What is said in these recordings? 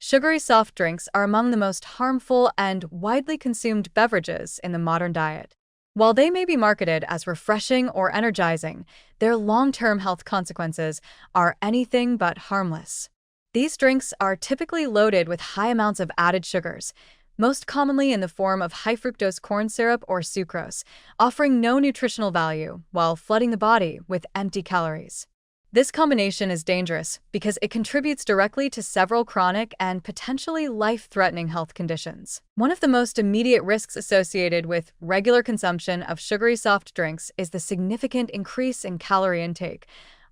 Sugary soft drinks are among the most harmful and widely consumed beverages in the modern diet. While they may be marketed as refreshing or energizing, their long-term health consequences are anything but harmless. These drinks are typically loaded with high amounts of added sugars, most commonly in the form of high-fructose corn syrup or sucrose, offering no nutritional value while flooding the body with empty calories. This combination is dangerous because it contributes directly to several chronic and potentially life-threatening health conditions. One of the most immediate risks associated with regular consumption of sugary soft drinks is the significant increase in calorie intake,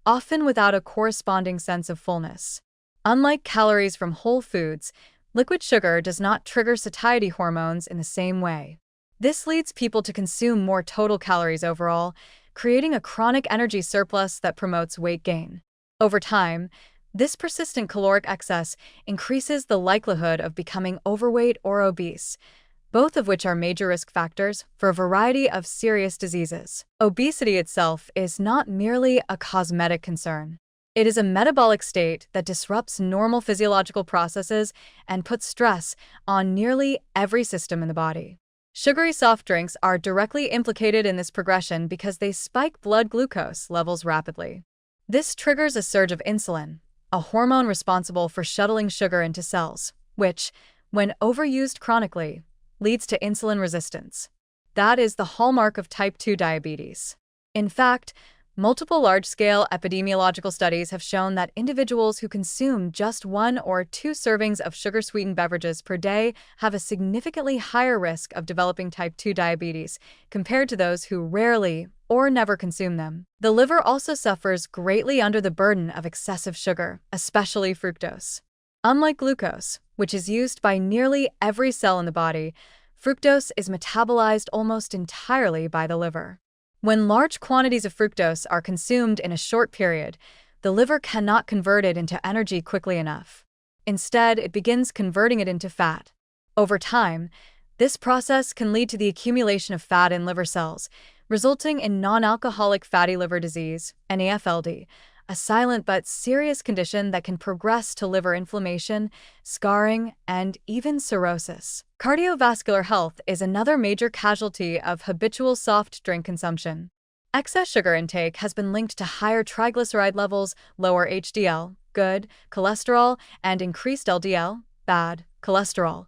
often without a corresponding sense of fullness. Unlike calories from whole foods, liquid sugar does not trigger satiety hormones in the same way. This leads people to consume more total calories overall, creating a chronic energy surplus that promotes weight gain. Over time, this persistent caloric excess increases the likelihood of becoming overweight or obese, both of which are major risk factors for a variety of serious diseases. Obesity itself is not merely a cosmetic concern. It is a metabolic state that disrupts normal physiological processes and puts stress on nearly every system in the body. Sugary soft drinks are directly implicated in this progression because they spike blood glucose levels rapidly. This triggers a surge of insulin, a hormone responsible for shuttling sugar into cells, which, when overused chronically, leads to insulin resistance. That is the hallmark of type 2 diabetes. In fact, multiple large-scale epidemiological studies have shown that individuals who consume just 1 or 2 servings of sugar-sweetened beverages per day have a significantly higher risk of developing type 2 diabetes compared to those who rarely or never consume them. The liver also suffers greatly under the burden of excessive sugar, especially fructose. Unlike glucose, which is used by nearly every cell in the body, fructose is metabolized almost entirely by the liver. When large quantities of fructose are consumed in a short period, the liver cannot convert it into energy quickly enough. Instead, it begins converting it into fat. Over time, this process can lead to the accumulation of fat in liver cells, resulting in non-alcoholic fatty liver disease, NAFLD, a silent but serious condition that can progress to liver inflammation, scarring, and even cirrhosis. Cardiovascular health is another major casualty of habitual soft drink consumption. Excess sugar intake has been linked to higher triglyceride levels, lower HDL, good, cholesterol, and increased LDL, bad, cholesterol,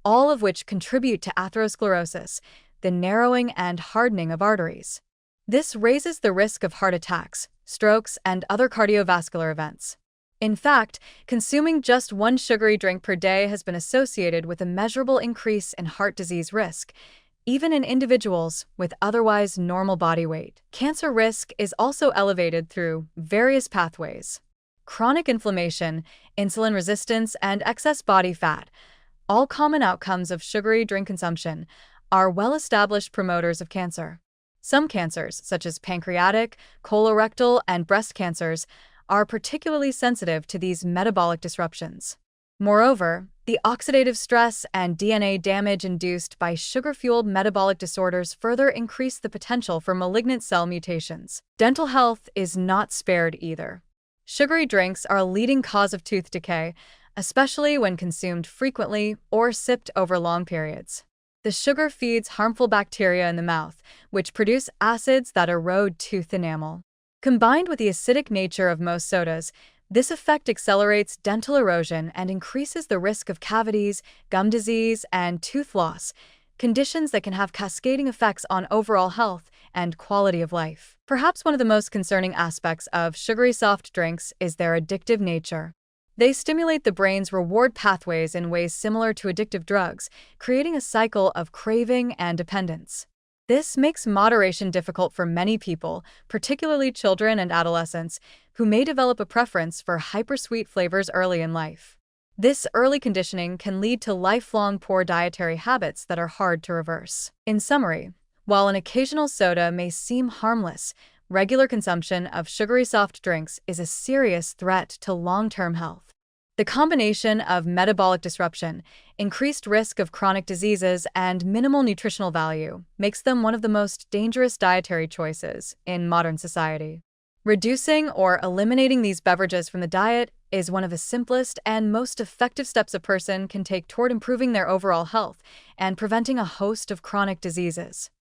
all of which contribute to atherosclerosis, the narrowing and hardening of arteries. This raises the risk of heart attacks, strokes, and other cardiovascular events. In fact, consuming just 1 sugary drink per day has been associated with a measurable increase in heart disease risk, even in individuals with otherwise normal body weight. Cancer risk is also elevated through various pathways. Chronic inflammation, insulin resistance, and excess body fat, all common outcomes of sugary drink consumption, are well-established promoters of cancer. Some cancers, such as pancreatic, colorectal, and breast cancers, are particularly sensitive to these metabolic disruptions. Moreover, the oxidative stress and DNA damage induced by sugar-fueled metabolic disorders further increase the potential for malignant cell mutations. Dental health is not spared either. Sugary drinks are a leading cause of tooth decay, especially when consumed frequently or sipped over long periods. The sugar feeds harmful bacteria in the mouth, which produce acids that erode tooth enamel. Combined with the acidic nature of most sodas, this effect accelerates dental erosion and increases the risk of cavities, gum disease, and tooth loss, conditions that can have cascading effects on overall health and quality of life. Perhaps one of the most concerning aspects of sugary soft drinks is their addictive nature. They stimulate the brain's reward pathways in ways similar to addictive drugs, creating a cycle of craving and dependence. This makes moderation difficult for many people, particularly children and adolescents, who may develop a preference for hypersweet flavors early in life. This early conditioning can lead to lifelong poor dietary habits that are hard to reverse. In summary, while an occasional soda may seem harmless, regular consumption of sugary soft drinks is a serious threat to long-term health. The combination of metabolic disruption, increased risk of chronic diseases, and minimal nutritional value makes them one of the most dangerous dietary choices in modern society. Reducing or eliminating these beverages from the diet is one of the simplest and most effective steps a person can take toward improving their overall health and preventing a host of chronic diseases.